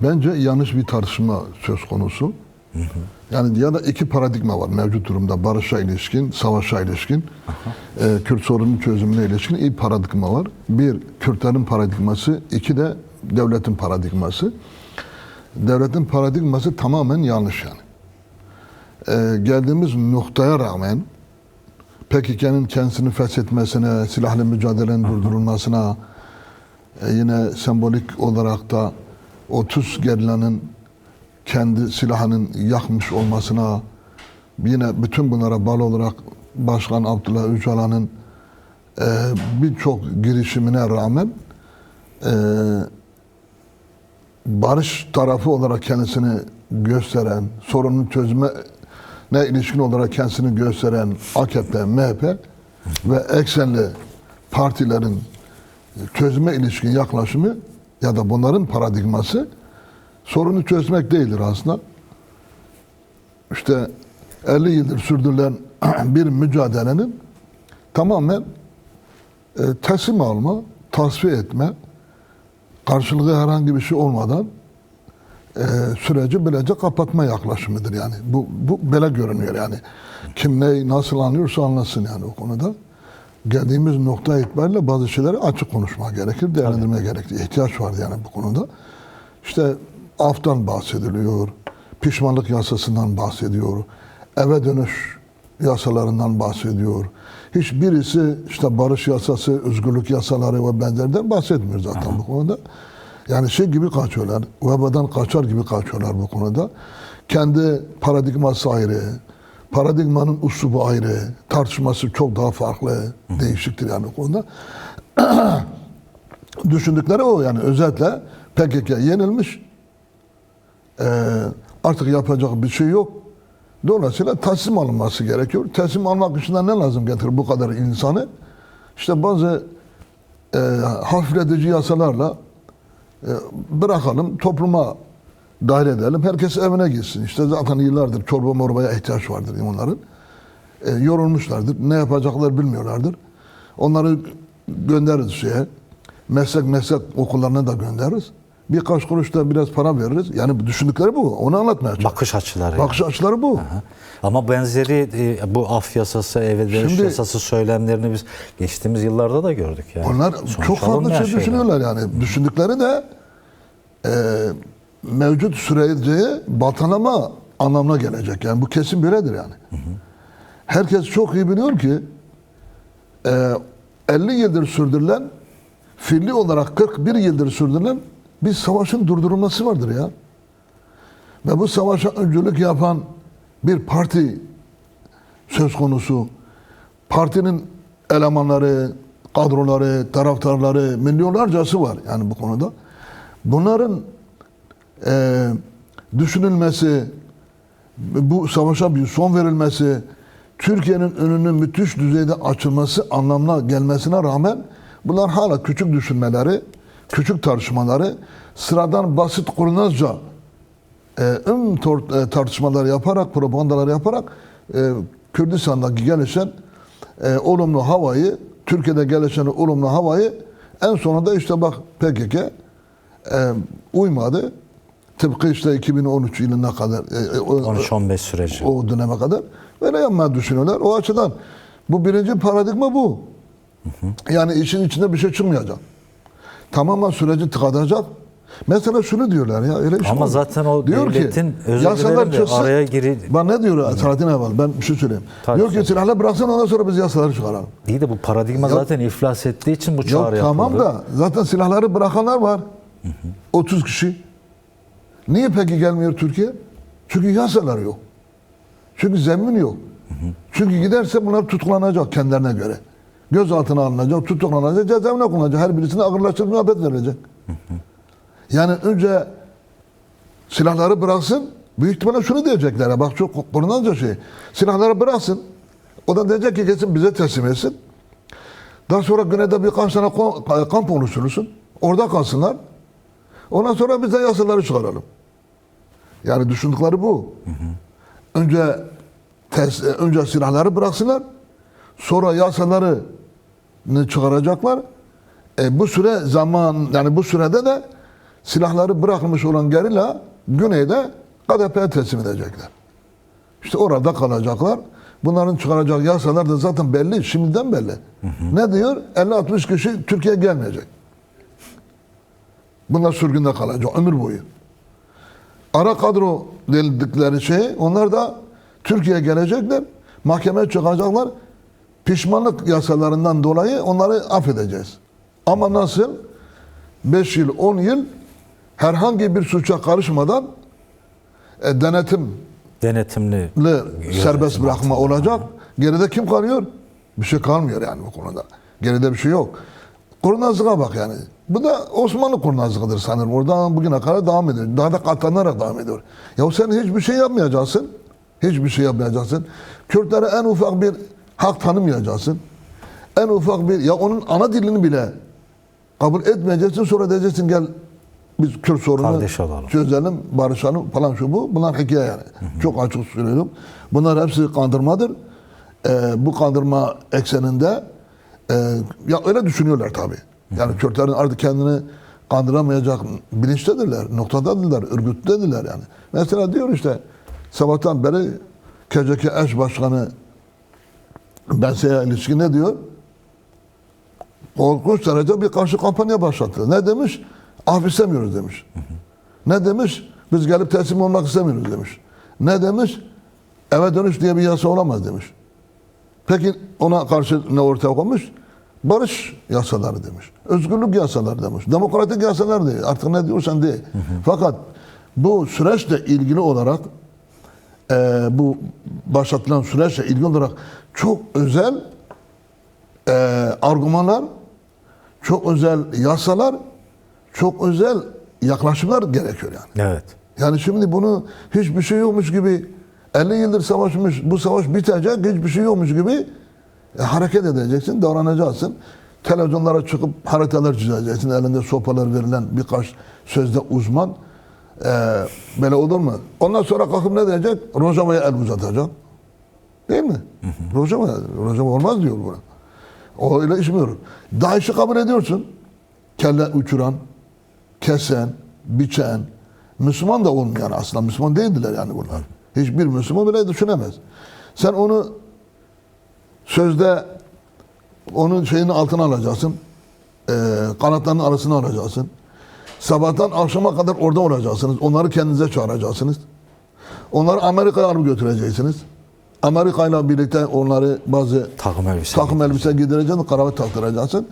Bence yanlış bir tartışma söz konusu. Yani ya da iki paradigma var mevcut durumda. Barışa ilişkin, savaşa ilişkin, Kürt sorunun çözümüne ilişkin iki paradigma var. Bir, Kürtlerin paradigması, iki de devletin paradigması. Devletin paradigması tamamen yanlış yani. Geldiğimiz noktaya rağmen PKK'nın kendisini feshetmesine, silahlı mücadelenin durdurulmasına, yine sembolik olarak da 30 gerilanın kendi silahının yakmış olmasına, yine bütün bunlara bağlı olarak Başkan Abdullah Öcalan'ın birçok girişimine rağmen barış tarafı olarak kendisini gösteren, sorunun çözüme ilişkin olarak kendisini gösteren AKP, MHP ve eksenli partilerin çözüme ilişkin yaklaşımı ya da bunların paradigması sorunu çözmek değildir aslında. İşte 50 yıldır sürdürülen bir mücadelenin tamamen teslim alma, tasfiye etme, karşılığı herhangi bir şey olmadan süreci böylece kapatma yaklaşımıdır yani. Bu böyle görünüyor yani. Kim neyi nasıl anlıyorsa anlasın yani o konuda. Geldiğimiz nokta itibariyle bazı şeyleri açık konuşmak gerekir, değerlendirmeye gerekir. İhtiyaç var yani bu konuda. İşte aftan bahsediliyor, pişmanlık yasasından bahsediyor, eve dönüş yasalarından bahsediyor. Hiçbirisi işte barış yasası, özgürlük yasaları ve benzerinden bahsetmiyor zaten bu konuda. Yani şey gibi kaçıyorlar, vebadan kaçar gibi kaçıyorlar bu konuda. Kendi paradigması ayrı, paradigmanın üslubu ayrı, tartışması çok daha farklı, değişiktir yani o konuda. Düşündükleri o yani özetle PKK yenilmiş, artık yapacak bir şey yok. Dolayısıyla teslim alınması gerekiyor. Teslim almak için de ne lazım getirir bu kadar insanı? İşte bazı hafifletici yasalarla bırakalım, topluma dahil edelim. Herkes evine gitsin. İşte zaten yıllardır çorba morbaya ihtiyaç vardır onların. Yorulmuşlardır. Ne yapacaklar bilmiyorlardır. Onları göndeririz şeye. Meslek okullarına da göndeririz. Birkaç kuruş da biraz para veririz. Yani düşündükleri bu. Onu anlatmaya çalışıyor. Bakış açıları. Bakış açıları bu. Aha. Ama benzeri bu af yasası, eve dönüş yasası söylemlerini biz geçtiğimiz yıllarda da gördük. Yani. Onlar çok farklı şey düşünüyorlar yani. Düşündükleri de mevcut süreciye baltalama anlamına gelecek. Yani bu kesin böyledir yani. Herkes çok iyi biliyor ki 50 yıldır sürdürülen, fiili olarak 41 yıldır sürdürülen bir savaşın durdurulması vardır ya. Ve bu savaşa öncülük yapan bir parti söz konusu. Partinin elemanları, kadroları, taraftarları, milyonlarcası var yani bu konuda. Bunların düşünülmesi, bu savaşa bir son verilmesi, Türkiye'nin önünün müthiş düzeyde açılması anlamına gelmesine rağmen bunlar hala küçük düşünmeleri, küçük tartışmaları, sıradan basit kurnazca tartışmalar yaparak, propagandalar yaparak Kürdistan'daki gelişen olumlu havayı, Türkiye'de gelişen olumlu havayı en sonunda işte bak PKK uymadı. Tıpkı işte 2013 yılına kadar 13-15 süreci. O döneme kadar böyle yapmayı düşünüyorlar. O açıdan bu birinci paradigma bu. Yani işin içinde bir şey çıkmayacak. Tamamen süreci tıkatacak. Mesela şunu diyorlar ya öyle iş ama var. zaten o diyor devletin ki, özürleri de araya giri. Bak ne diyor Selahattin Erbakan? Ben bir şey söyleyeyim. Diyor ki silahla bıraksın ondan sonra biz yasaları çıkaralım. İyi de bu paradigma zaten iflas ettiği için bu çağrı yapıldı. Tamam da zaten silahları bırakanlar var. 30 kişi. Niye peki gelmiyor Türkiye? Çünkü yasalar yok. Çünkü zemin yok. Çünkü giderse bunlar tutuklanacak kendilerine göre. Gözaltına alınacak, tutuklanacak, cezaevine konulacak. Her birisine ağırlaştırıcı müebbet verilecek. Yani önce silahları bıraksın, büyük ihtimalle şunu diyecekler. Bak çok korunanca şey. Silahları bıraksın. O da diyecek ki kesin bize teslim etsin. Daha sonra güneyde birkaç tane kamp oluşturursun. Orada kalsınlar. Ondan sonra biz de yasaları çıkaralım. Yani düşündükleri bu. Önce silahları bıraksınlar. Sonra yasaları çıkaracaklar. Bu süre zaman yani bu sürede de silahları bırakılmış olan gerilla güneyde KDP'ye teslim edecekler. İşte orada kalacaklar. Bunların çıkaracak yasalar da zaten belli, şimdiden belli. Ne diyor? 50-60 kişi Türkiye'ye gelmeyecek. Bunlar sürgünde kalacak ömür boyu. Ara kadro dedikleri şey, onlar da Türkiye'ye gelecekler, mahkemeye çıkacaklar. Pişmanlık yasalarından dolayı onları affedeceğiz. Ama nasıl? 5 yıl, 10 yıl herhangi bir suça karışmadan Denetimli serbest bırakma olacak. Geride kim kalıyor? Bir şey kalmıyor yani bu konuda. Geride bir şey yok. Kurnazlığa bak yani. Bu da Osmanlı kurnazlığıdır sanırım. Oradan bugüne kadar devam ediyor. Daha da katlanarak devam ediyor. Ya sen hiçbir şey yapmayacaksın. Hiçbir şey yapmayacaksın. Kürtlere en ufak bir hak tanımayacaksın. En ufak bir, ya onun ana dilini bile kabul etmeyeceksin. Sonra diyeceksin gel biz Kürt sorunu çözelim, barışalım falan şu bu. Bunlar hikaye yani. Çok açık söylüyorum. Bunlar hepsi kandırmadır. Bu kandırma ekseninde ya öyle düşünüyorlar tabii. Yani Kürtlerin artık kendini kandıramayacak bilinçtedirler, noktadadirler, örgüttedirler yani. Mesela diyor işte sabahtan beri KCK eş başkanı Bense'ye ilişkin ne diyor? Korkunç derece bir karşı kampanya başlattı. Ne demiş? Af istemiyoruz demiş. Ne demiş? Biz gelip teslim olmak istemiyoruz demiş. Ne demiş? Eve dönüş diye bir yasa olamaz demiş. Peki ona karşı ne ortaya koymuş? Barış yasaları demiş. Özgürlük yasaları demiş. Demokratik yasalar değil. Artık ne diyorsan de. Fakat bu süreçle ilgili olarak bu başlatılan süreçle ilgili olarak çok özel argümanlar, çok özel yasalar, çok özel yaklaşımlar gerekiyor yani. Evet. Yani şimdi bunu hiçbir şey yokmuş gibi 50 yıldır savaşmış, bu savaş bitecek, hiçbir şey yokmuş gibi hareket edeceksin, davranacaksın. Televizyonlara çıkıp haritalar çizeceksin. Elinde sopalar verilen birkaç sözde uzman. Böyle olur mu? Ondan sonra kalkıp ne diyecek? Rojava'ya el uzatacak. Değil mi? Rojava olmaz diyor buna. O öyle iş mi olur? DAEŞ'i kabul ediyorsun. Kelle uçuran, kesen, biçen, Müslüman da olmayan aslında. Müslüman değildiler yani bunlar. Hiçbir Müslüman bile düşünemez. Sen onu sözde onun şeyini altına alacaksın. Kanatlarının arasına alacaksın. Sabahtan akşama kadar orada olacaksınız. Onları kendinize çağıracaksınız. Onları Amerika'ya alıp götüreceksiniz. Amerika ile birlikte onları bazı takım elbise giydireceksiniz, kravat taktıracaksın.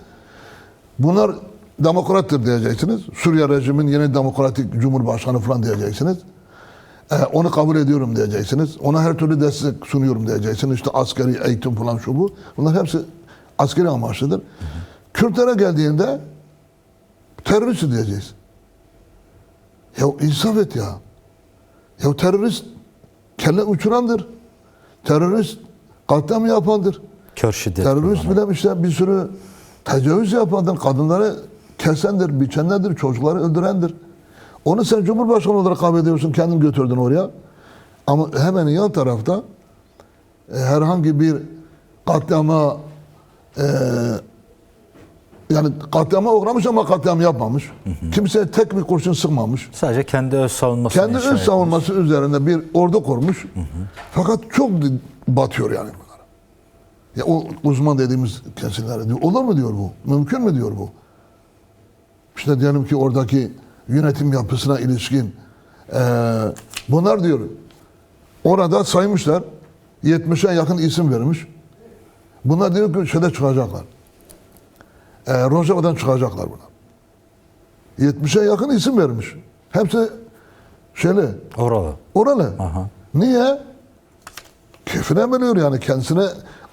Bunlar demokrattır diyeceksiniz. Suriye rejimin yeni demokratik cumhurbaşkanı falan diyeceksiniz. Onu kabul ediyorum diyeceksiniz. Ona her türlü destek sunuyorum diyeceksiniz. İşte askeri eğitim falan şu bu. Bunlar hepsi askeri amaçlıdır. Kürtlere geldiğinde terörist diyeceğiz. Ya insaf et ya. Ya terörist kelle uçurandır. Terörist katliam yapandır. Kör şiddet. Terörist bile işte bir sürü tecavüz yapandır. Kadınları kesendir, biçenlerdir, çocukları öldürendir. Onu sen Cumhurbaşkanı olarak kabul ediyorsun, kendin götürdün oraya. Ama hemen yan tarafta herhangi bir katliama yani katliama uğramış ama katliam yapmamış. Kimseye tek bir kurşun sıkmamış. Sadece kendi öz savunması. Kendi öz savunması üzerinde bir ordu kurmuş. Fakat çok batıyor yani bunlara. Ya o uzman dediğimiz kesimlere diyor. Olur mu diyor bu? Mümkün mü diyor bu? İşte diyelim ki oradaki yönetim yapısına ilişkin bunlar diyor. Orada saymışlar. 70'e yakın isim vermiş. Bunlar diyor ki şeyde çıkacaklar. Rojava'dan çıkacaklar buna. 70'e yakın isim vermiş. Hepsi şeyli. Oralı. Aha. Niye? Keyfine veriyor yani kendisine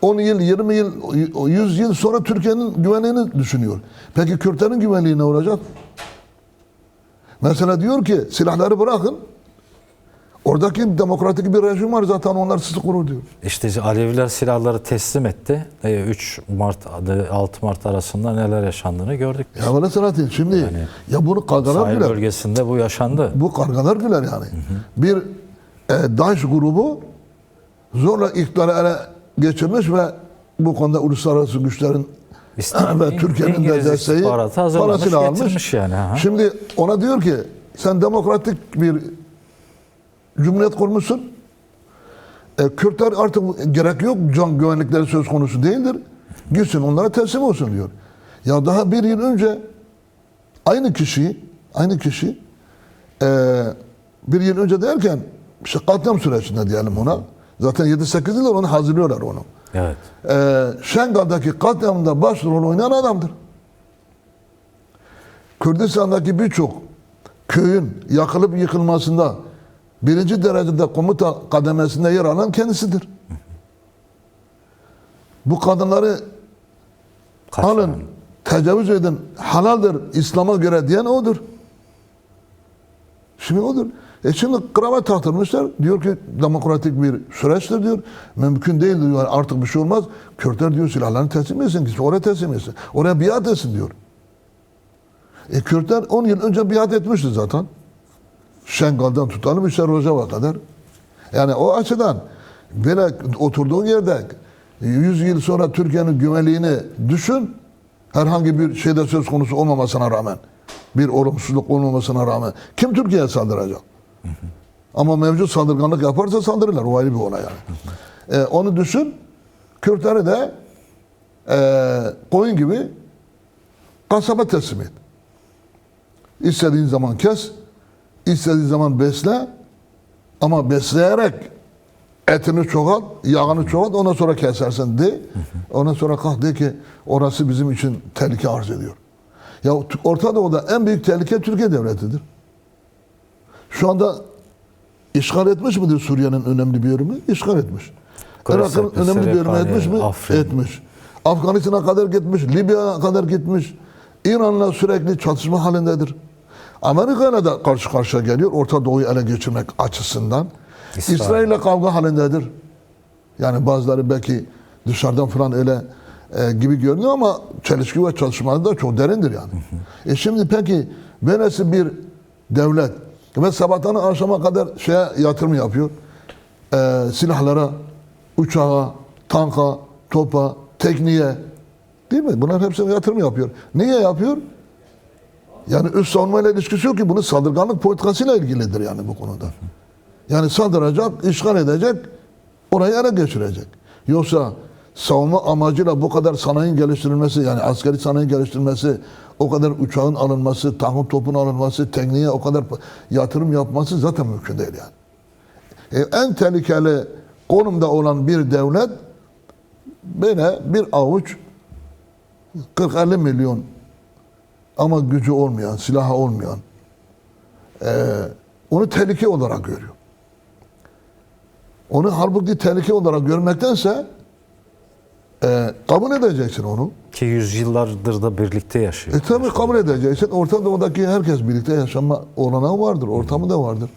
10 yıl, 20 yıl, 100 yıl sonra Türkiye'nin güvenliğini düşünüyor. Peki Kürtlerin güvenliği ne olacak? Mesela diyor ki silahları bırakın. Oradaki demokratik bir rejim var zaten onlar sizi korur diyor. İşte Aleviler silahları teslim etti. 3 Mart 6 Mart arasında neler yaşandığını gördük. Ya böyle sıra değil. Şimdi yani, ya bunu kargalar sahil güler. Bölgesinde bu yaşandı. Bu kargalar güler yani. Bir DAEŞ grubu zorla iktidarı ele geçirmiş ve bu konuda uluslararası güçlerin ve Türkiye'nin de İngiliz desteği istihbaratı hazırlamış, parasıyla almış. getirmiş yani. Ha. Şimdi ona diyor ki sen demokratik bir cumhuriyet kurmuşsun. Kürtler artık gerek yok, can güvenlikleri söz konusu değildir. Gitsin onlara teslim olsun diyor. Ya daha bir yıl önce aynı kişi bir yıl önce derken işte katliam sürecinde diyelim ona. Zaten 7-8 yıldır onu hazırlıyorlar onu. Evet. Şengal'daki katliamında başrol oynayan adamdır. Kürdistan'daki birçok köyün yakılıp yıkılmasında birinci derecede komuta kademesinde yer alan kendisidir. Bu kadınları alın, tecavüz edin, halaldir İslam'a göre diyen odur. Şimdi odur. Şimdi kravat taktırmışlar. Diyor ki demokratik bir süreçtir diyor. Mümkün değil diyor. Artık bir şey olmaz. Kürtler diyor silahlarını teslim etsin. Oraya teslim etsin. Oraya biat etsin diyor. Kürtler 10 yıl önce biat etmişti zaten. Şengal'dan tutalım işte Rojav'a kadar. Yani o açıdan böyle oturduğun yerde 100 yıl sonra Türkiye'nin güvenliğini düşün. Herhangi bir şeyde söz konusu olmamasına rağmen, bir olumsuzluk olmamasına rağmen kim Türkiye'ye saldıracak? Ama mevcut saldırganlık yaparsa saldırırlar. O ayrı bir olay yani. Onu düşün. Kürtleri de koyun gibi kasaba teslim et. İstediğin zaman kes, istediğin zaman besle, ama besleyerek etini çoğalt, yağını çoğalt, ondan sonra kesersin de. Ondan sonra kalk de ki orası bizim için tehlike arz ediyor. Ya Orta Doğu'da en büyük tehlike Türkiye devletidir. Şu anda işgal etmiş midir Suriye'nin önemli bir yerimi? İşgal etmiş. Irak'ın önemli bir yerimi etmiş mi? Etmiş. Afganistan'a kadar gitmiş, Libya'ya kadar gitmiş. İran'la sürekli çatışma halindedir. Amerika'yla da karşı karşıya geliyor Orta Doğu'yu ele geçirmek açısından. İsrail'le kavga halindedir. Yani bazıları belki dışarıdan falan öyle gibi görünüyor ama çelişki ve çatışmaları da çok derindir yani. Şimdi peki böylesi bir devlet ve sabahtan akşama kadar yatırım yapıyor. Silahlara, uçağa, tanka, topa, tekniğe, değil mi? Bunlar hepsine yatırım yapıyor. Niye yapıyor? Yani üst savunmayla ilişkisi yok ki, bunun saldırganlık politikasıyla ilgilidir yani bu konuda. Yani saldıracak, işgal edecek, orayı ele geçirecek. Yoksa savunma amacıyla bu kadar sanayinin geliştirilmesi, yani askeri sanayinin geliştirilmesi, o kadar uçağın alınması, tankın topun alınması, tekniğe o kadar yatırım yapması zaten mümkün değil yani. En tehlikeli konumda olan bir devlet böyle bir avuç 40-50 milyon ama gücü olmayan, silahı olmayan onu tehlike olarak görüyor. Onu halbuki tehlike olarak görmektense kabul edeceksin onu. Ki yüzyıllardır da birlikte yaşıyor. Tabii kabul edeceksin. Orta Doğu'daki herkes birlikte yaşama olanağı vardır, ortamı da vardır.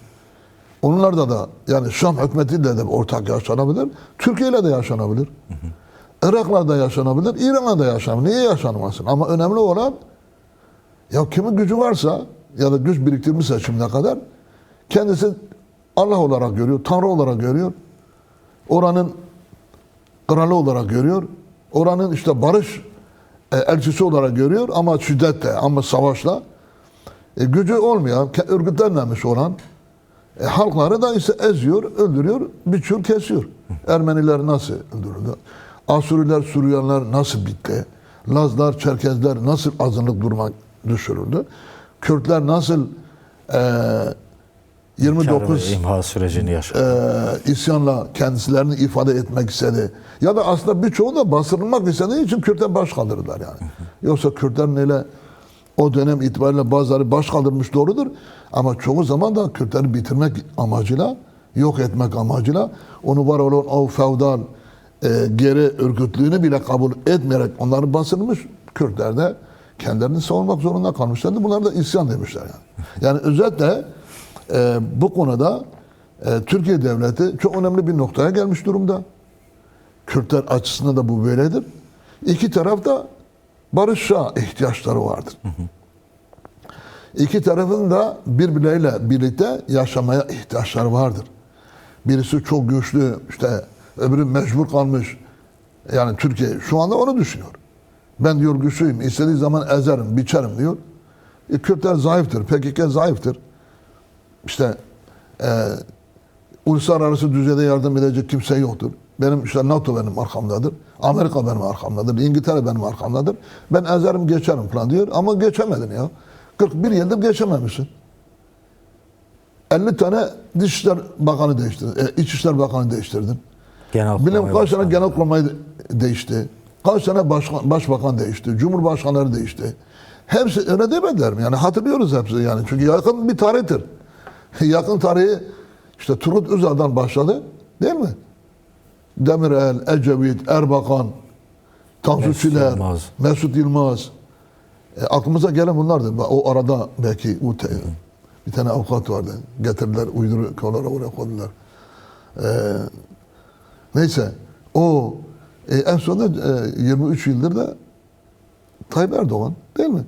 Onlarda da yani Şam hükümetiyle de ortak yaşanabilir, Türkiye ile de yaşanabilir. Irak'la da yaşanabilir, İran'la da yaşanabilir. Niye yaşanmasın? Ama önemli olan ya kimin gücü varsa ya da güç biriktirmişse şimdiye kadar kendisi Allah olarak görüyor, Tanrı olarak görüyor. Oranın kralı olarak görüyor. Oranın işte barış elçisi olarak görüyor ama şiddetle, ama savaşla. Gücü olmayan, örgütlenmemiş olan halkları da ise eziyor, öldürüyor, biçiyor, kesiyor. Ermeniler nasıl öldürüldü? Asuriler, Suriyeliler nasıl bitti? Lazlar, Çerkezler nasıl azınlık duruma düşürüldü? Kürtler nasıl 29 imha sürecini yaşadı. İsyanla kendilerini ifade etmek istedi. Ya da aslında birçoğu da bastırılmak istediği için Kürtler baş kaldırdılar yani. Yoksa Kürtlerin öyle o dönem itibariyle bazıları baş kaldırmış, doğrudur. Ama çoğu zaman da Kürtleri bitirmek amacıyla, yok etmek amacıyla onu var olan o feodal geri örgütlüğünü bile kabul etmeyerek onları bastırmış. Kürtler de kendilerini savunmak zorunda kalmışlardı. Bunlar da isyan demişler yani. Yani özetle bu konuda Türkiye Devleti çok önemli bir noktaya gelmiş durumda. Kürtler açısından da bu böyledir. İki tarafta barışa ihtiyaçları vardır. İki tarafın da birbirleriyle birlikte yaşamaya ihtiyaçları vardır. Birisi çok güçlü, işte öbürü mecbur kalmış. Yani Türkiye şu anda onu düşünüyor. Ben diyor güçlüyüm. İstediği zaman ezerim, biçerim diyor. Kürtler zayıftır. PKK zayıftır. İşte uluslararası düzeyde yardım edecek kimse yoktur. Benim işte NATO benim arkamdadır. Amerika benim arkamdadır. İngiltere benim arkamdadır. Ben ezerim geçerim falan diyor. Ama geçemedin ya. 41 yıldır geçememişsin. 50 tane Dışişler Bakanı değiştirdin. İçişler Bakanı değiştirdin. Bilmem kaç tane Genelkurmay değişti. Kaç tane başbakan değişti. Cumhurbaşkanları değişti. Hepsi öyle demediler mi? Yani hatırlıyoruz hepsi yani. Çünkü yakın bir tarihtir. Yakın tarihi işte Turgut Özal'dan başladı. Değil mi? Demirel, Ecevit, Erbakan, Tansu Çiller, Mesut Yılmaz. Aklımıza gelen bunlardı. O arada belki bir tane avukat vardı. Getirdiler, uyduru konulara oraya koydular. Neyse. O en sonunda 23 yıldır da Tayyip Erdoğan değil mi?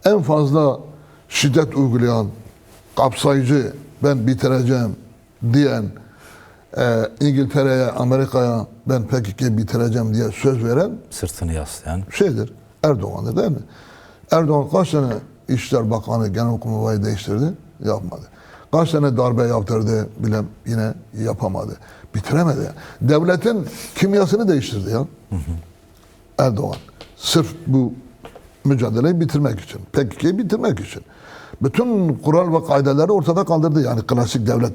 En fazla şiddet uygulayan, kapsayıcı, ben bitireceğim diyen, İngiltere'ye, Amerika'ya ben PKK'yı bitireceğim diye söz veren sırtını yaslayan şeydir. Erdoğan'dır değil mi? Erdoğan kaç tane İçişler Bakanı, Genelkurmay'ı değiştirdi? Yapmadı. Kaç tane darbe yaptırdı? Yine yapamadı. Bitiremedi. Yani. Devletin kimyasını değiştirdi ya. Erdoğan. Sırf bu mücadeleyi bitirmek için. PKK'yı bitirmek için. Bütün kural ve kaideleri ortada kaldırdı. Yani klasik devlet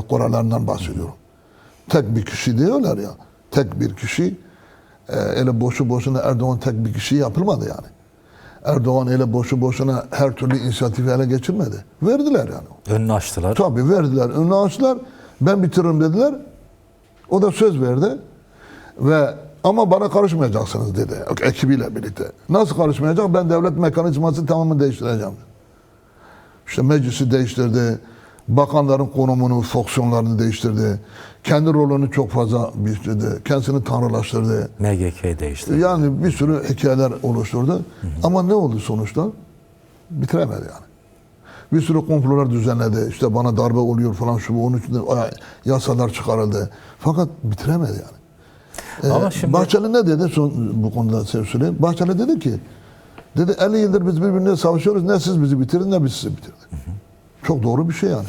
kurallarından bahsediyorum. Tek bir kişi diyorlar ya. Tek bir kişi öyle boşu boşuna Erdoğan tek bir kişi yapılmadı yani. Erdoğan öyle boşu boşuna her türlü inisiyatifi ele geçirmedi. Verdiler yani. Önünü açtılar. Tabii verdiler. Önünü açtılar. Ben bitiririm dediler. O da söz verdi. Ve ama bana karışmayacaksınız dedi. Ekibiyle birlikte. Nasıl karışmayacak? Ben devlet mekanizması tamamını değiştireceğim. İşte meclisi değiştirdi. Bakanların konumunu, fonksiyonlarını değiştirdi. Kendi rolünü çok fazla bitirdi. Kendisini tanrılaştırdı. MGK'yi değiştirdi. Yani bir sürü hikayeler oluşturdu. Ama ne oldu sonuçta? Bitiremedi yani. Bir sürü komplolar düzenledi. İşte bana darbe oluyor falan şu bu. Onun için de yasalar çıkarıldı. Fakat bitiremedi yani. Ama şimdi Bahçeli ne dedi bu konuda söyleyeyim. Bahçeli dedi ki 50 yıldır biz birbirine savaşıyoruz. Ne siz bizi bitirin ne biz sizi bitirdik. Çok doğru bir şey yani.